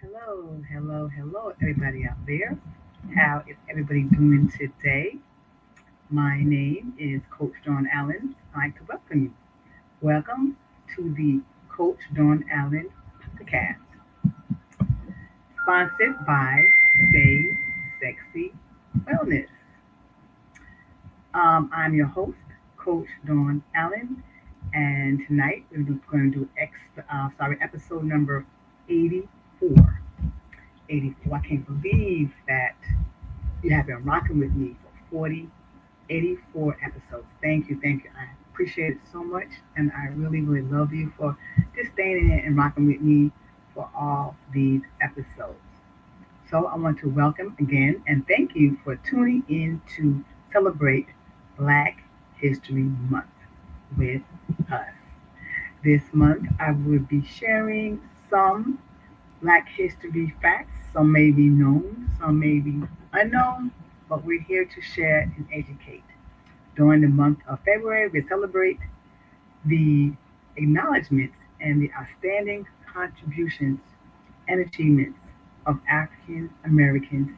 Hello, everybody out there. How is everybody doing today? My name is Coach Dawn Allen. I'd like to welcome you. Welcome to the Coach Dawn Allen podcast, sponsored by Stay Sexy Wellness. I'm your host, Coach Dawn Allen, and tonight we're going to do episode number 84. 84. I can't believe that you have been rocking with me for 84 episodes. Thank you, thank you. I appreciate it so much, and I really love you for just staying in and rocking with me for all these episodes. So I want to welcome again and thank you for tuning in to celebrate Black History Month with us. This month I will be sharing some Black history facts. Some may be known, some may be unknown, but we're here to share and educate. During the month of February, we celebrate the acknowledgments and the outstanding contributions and achievements of African Americans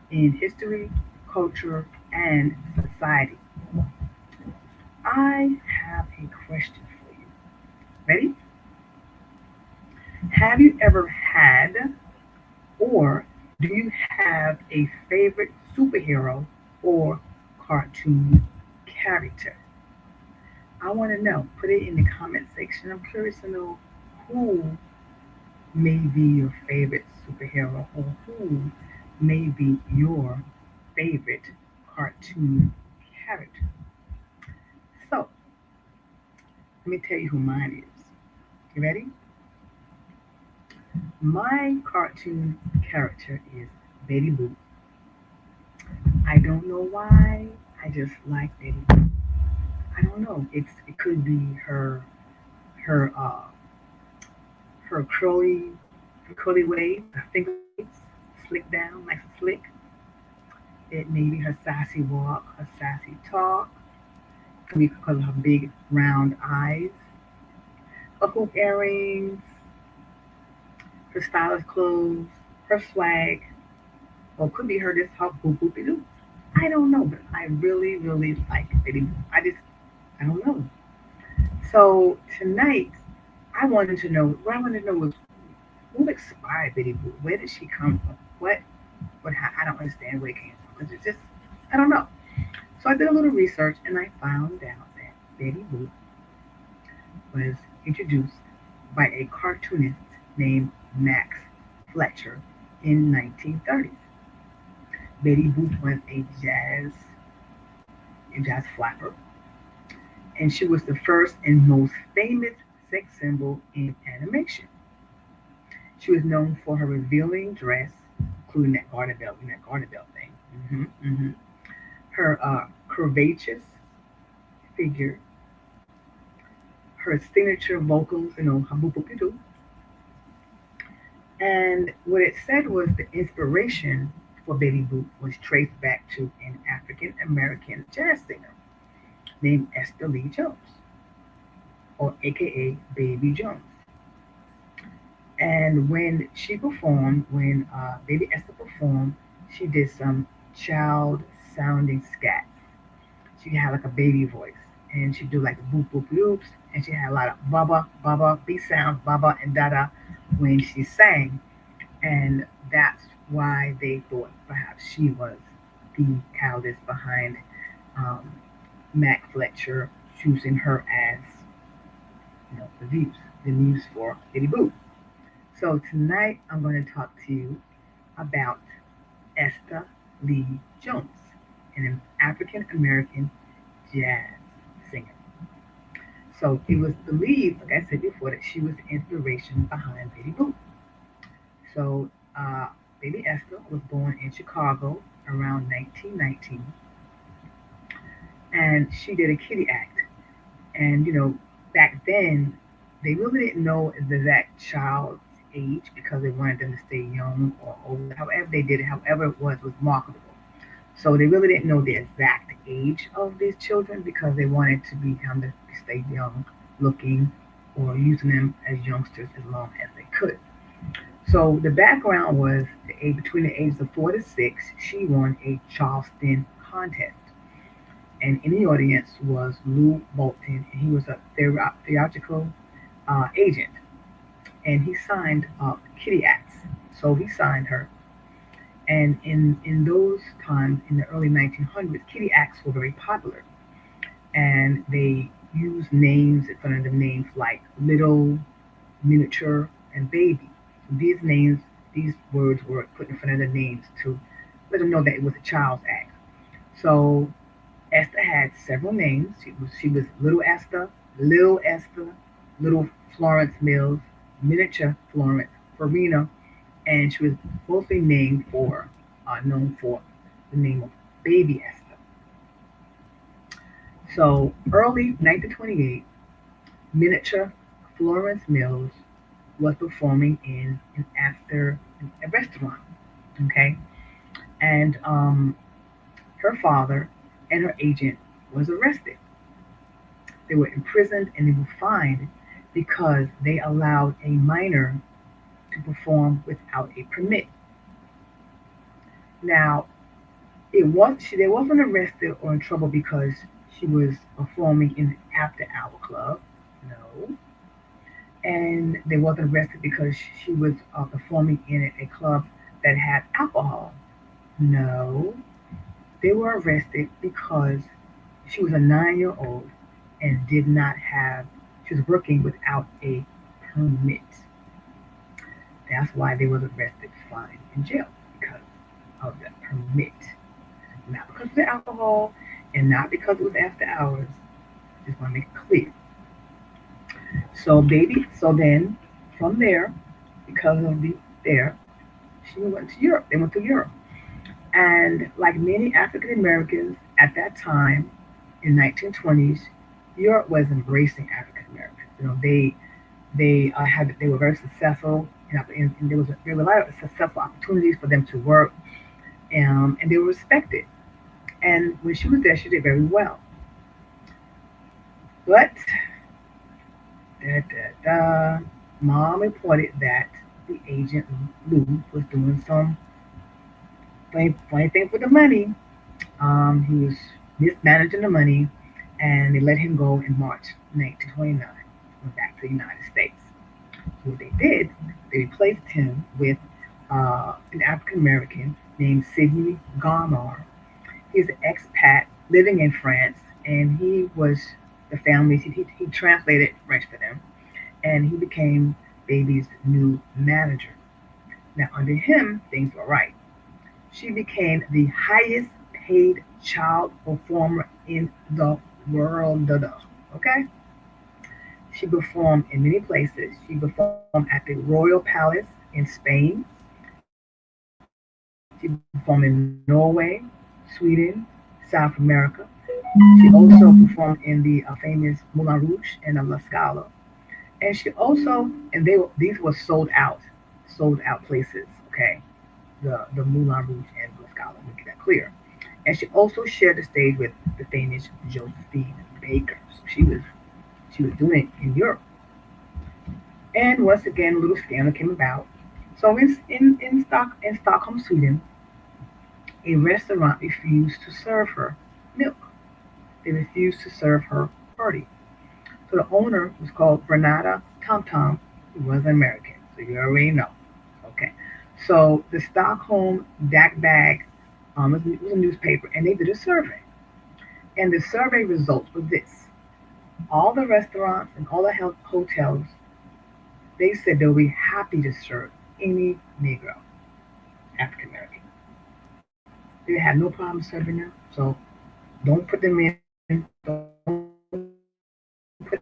in history, culture, and society. I have a question for you. Ready? Have you ever had or do you have a favorite superhero or cartoon character? I want to know. Put it in the comment section. I'm curious to know who may be your favorite superhero or who may be your favorite cartoon character. So, let me tell you who mine is. You ready? My cartoon character is Betty Boop. I don't know why. I just like Betty Boop. I don't know. It could be her her curly waves, her finger waves, slick down, nice and slick. It may be her sassy walk, her sassy talk. It could be because of her big round eyes, her hoop earrings, her stylish clothes, her swag, or it could be her just her boop boopy doo. I don't know, but I really like Betty Boop. I don't know. So tonight, what I wanted to know was who inspired Betty Boop? Where did she come from? How, I don't understand where it came from. Because it's just, I don't know. So I did a little research and I found out that Betty Boop was introduced by a cartoonist named Max Fletcher in 1930s. Betty Boop was a jazz flapper, and she was the first and most famous sex symbol in animation. She was known for her revealing dress, including that garter belt thing. Her curvaceous figure, her signature vocals, her boop boop doo. And what it said was the inspiration for Betty Boop was traced back to an African American jazz singer named Esther Lee Jones, or AKA Baby Jones. And when Baby Esther performed, she did some child sounding scats. She had like a baby voice, and she do like boop boop loops, and she had a lot of baba B sounds, baba and dada when she sang, and that's why they thought perhaps she was the catalyst behind um, Mac Fletcher choosing her as the muse for Kitty Boo. So tonight I'm going to talk to you about Esther Lee Jones, an African American jazz singer. So it was believed, like I said before, that she was the inspiration behind Betty Boop. So Baby Esther was born in Chicago around 1919, and she did a kitty act. And back then they really didn't know the exact child's age because they wanted them to stay young or old. However they did it, however it was marketable. So they really didn't know the exact age of these children because they wanted to be kind of stay young looking or using them as youngsters as long as they could. So the background was between the ages of 4 to 6, she won a Charleston contest, and in the audience was Lou Bolton, and he was a theatrical agent, and he signed Kitty Acts. So he signed her, and in those times, in the early 1900s, Kitty Acts were very popular, and they used names in front of the names like little, miniature, and baby. So these names, these words were put in front of the names to let them know that it was a child's act. So Esther had several names. She was Little Esther, Little Florence Mills, Miniature Florence, Farina, and she was mostly known for the name of Baby Esther. So early 1928, Miniature Florence Mills was performing in a restaurant. Okay, and her father and her agent was arrested. They were imprisoned and they were fined because they allowed a minor to perform without a permit. Now, they wasn't arrested or in trouble because she was performing in an after hour club. No. And they wasn't arrested because she was performing in a club that had alcohol. No. They were arrested because she was a 9-year old and did not have, she was working without a permit. That's why they was arrested, fined, in jail because of the permit. Not because of the alcohol and not because it was after hours. Just want to make it clear. So then from there, because of there, she went to Europe. They went to Europe. And like many African Americans at that time in 1920s, Europe was embracing African Americans. They were very successful, and there were a lot of successful opportunities for them to work, and they were respected. And when she was there, she did very well. But da, da, da, mom reported that the agent Lou was doing some funny things with the money. He was mismanaging the money, and they let him go in March 1929. Went back to the United States. So what they did, they replaced him with an African American named Sidney Garmar. He's an expat living in France, and he was the family. He translated French for them, and he became Baby's new manager. Now, under him, things were right. She became the highest paid child performer in the world. Okay? She performed in many places. She performed at the Royal Palace in Spain. She performed in Norway, Sweden, South America. She also performed in the famous Moulin Rouge and the La Scala. And she also, these were sold out places. Okay, the Moulin Rouge and La Scala. Let me get that clear. And she also shared the stage with the famous Josephine Baker. So she was doing it in Europe. And once again, a little scandal came about. So in Stockholm, Sweden, a restaurant refused to serve her milk. They refused to serve her party. So the owner was called Bernada Tom Tom, who was American. So you already know. Okay. So the Stockholm Dak Bag was a newspaper, and they did a survey. And the survey results were this: all the restaurants and all the hotels, they said they'll be happy to serve any Negro, African American. They had no problem serving them. So don't put them in. Don't put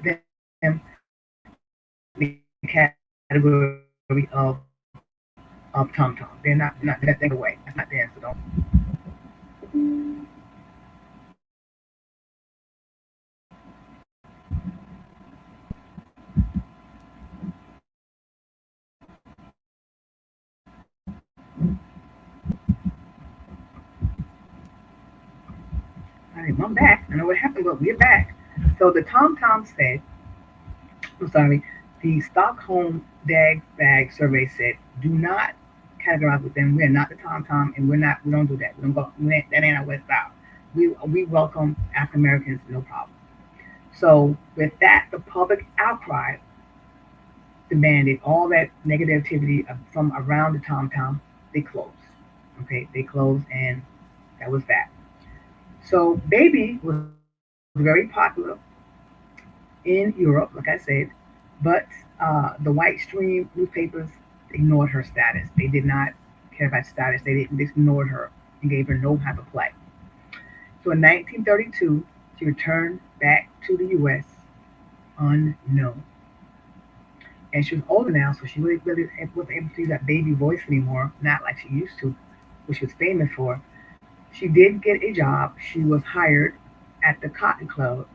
them in the category of Tom Tom. They're not that thing away. That's not there. So don't. All right, I'm back. I know what happened, but we're back. So the Tom Tom said, I'm sorry. The Stockholm Bag Survey said, "Do not categorize with them. We're not the Tom Tom, and we don't do that. We don't go. That ain't our West style. We welcome African Americans, no problem." So with that, the public outcry demanded all that negativity from around the Tom Tom. They closed. Okay, they closed, and that was that. So Baby was very popular in Europe, like I said, but the white stream newspapers ignored her status. They did not care about status. They ignored her and gave her no type of play. So in 1932, she returned back to the U.S. unknown. And she was older now, so she really wasn't able to use that baby voice anymore, not like she used to, which she was famous for. She did get a job. She was hired at the Cotton Club,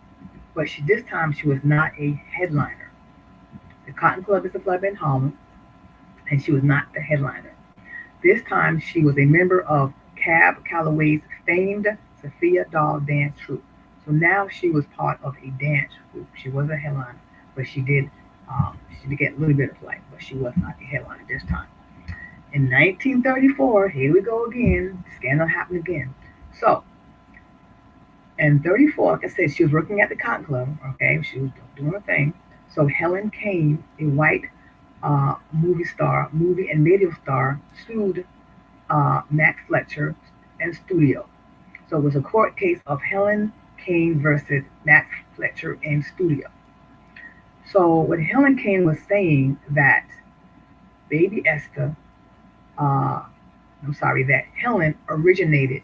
but this time she was not a headliner. The Cotton Club is a club in Harlem, and she was not the headliner. This time she was a member of Cab Calloway's famed Sophia Doll dance troupe. So now she was part of a dance group. She was a headliner, but she did get a little bit of play, but she was not the headliner this time. In 1934, here we go again. Scandal happened again. So in 34, like I said, she was working at the Cotton Club. Okay, she was doing her thing. So Helen Kane, a white movie and radio star, sued Max Fletcher and studio. So it was a court case of Helen Kane versus Max Fletcher and studio. So what Helen Kane was saying that Baby Esther, uh, I'm sorry, that Helen originated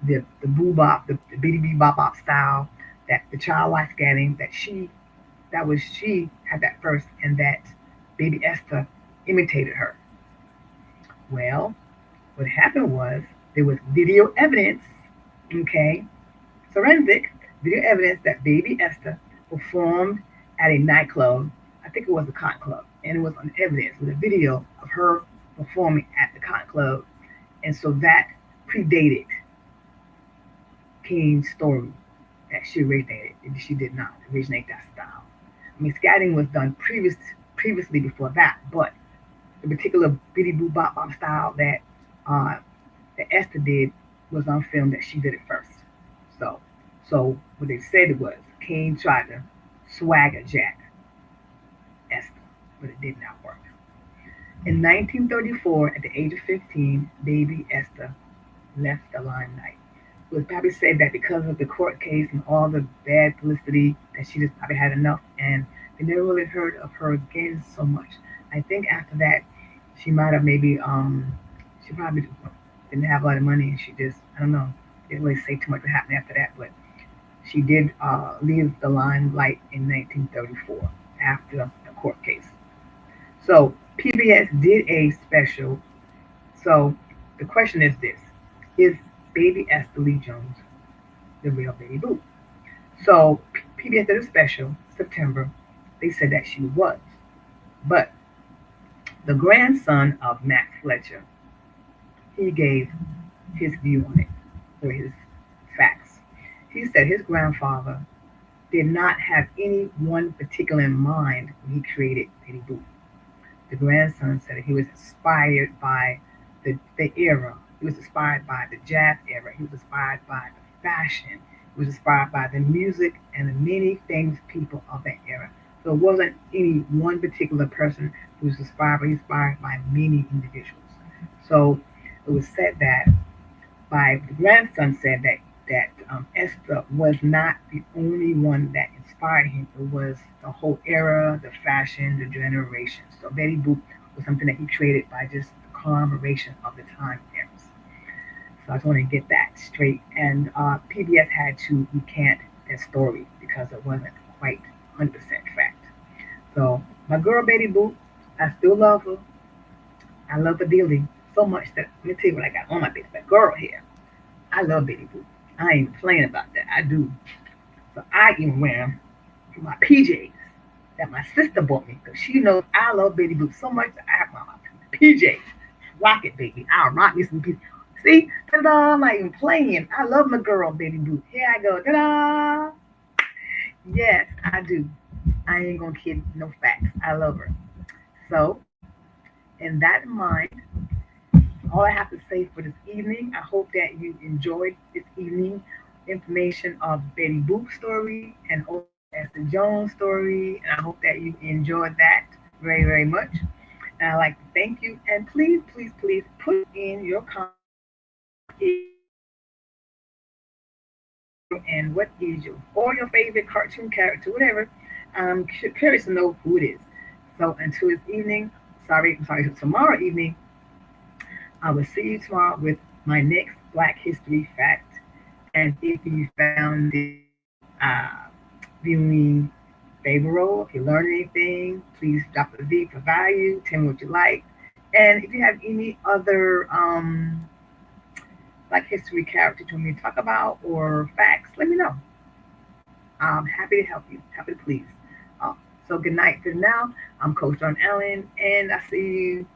the boo bop, the bitty bee bop bop style, that the child likes getting, that was she had that first, and that Baby Esther imitated her. Well, what happened was there was video evidence, okay, forensic video evidence that Baby Esther performed at a nightclub. I think it was the Cotton Club, and it was on evidence with a video of her performing at the Cotton Club, and so that predated Kane's story that she originated. She did not originate that style. I mean, scatting was done previously before that, but the particular bitty boo bop bop style uh, that Esther did was on film that she did it first. So, so what they said was Kane tried to swagger Jack Esther, but it did not work. In 1934, at the age of 15, baby Esther left the limelight. It was probably said that because of the court case and all the bad publicity, that she just probably had enough, and they never really heard of her again so much. I think after that, she might have maybe she probably didn't have a lot of money, and she just I don't know, didn't really say too much what happened after that, but she did leave the limelight in 1934 after the court case. So PBS did a special. So the question is this: is Baby Esther Lee Jones the real Baby Boop? So PBS did a special September. They said that she was, but the grandson of Max Fletcher, he gave his view on it, or his facts. He said his grandfather did not have any one particular in mind when he created Betty Boop. The grandson said that he was inspired by the era. He was inspired by the jazz era. He was inspired by the fashion. He was inspired by the music and the many famous people of that era. So it wasn't any one particular person who was inspired, but inspired by many individuals. So it was said that the grandson said that Esther was not the only one that inspired him. It was the whole era, the fashion, the generation. So Betty Boop was something that he created by just the conglomeration of the time eras. So I just want to get that straight. And PBS had to recant that story because it wasn't quite 100% fact. So my girl Betty Boop, I still love her. I love her dearly so much that let me tell you what I got on my big fat girl here. I love Betty Boop. I ain't playing about that. I do. So I even wear my PJs that my sister bought me because she knows I love Betty Boop so much that I have my PJs. Rock it, baby. I'll rock me some PJs. See? Ta-da! I'm not even playing. I love my girl, Betty Boop. Here I go. Ta-da! Yes, I do. I ain't gonna kid no facts. I love her. So, in that in mind, all I have to say for this evening, I hope that you enjoyed this evening information of Betty Boop's story and also Esther Jones' story. And I hope that you enjoyed that very, very much. And I'd like to thank you. And please, please, please put in your comments what is and what is your or your favorite cartoon character, whatever. I'm curious to know who it is. So until this evening, I'm sorry, tomorrow evening, I will see you tomorrow with my next Black History fact. And if you found this viewing favorable, if you learned anything, please drop a V for value. Tell me what you like. And if you have any other Black History characters you want me to talk about or facts, let me know. I'm happy to help you. Happy to please. Uh, so good night for now. I'm Coach John Allen, and I see you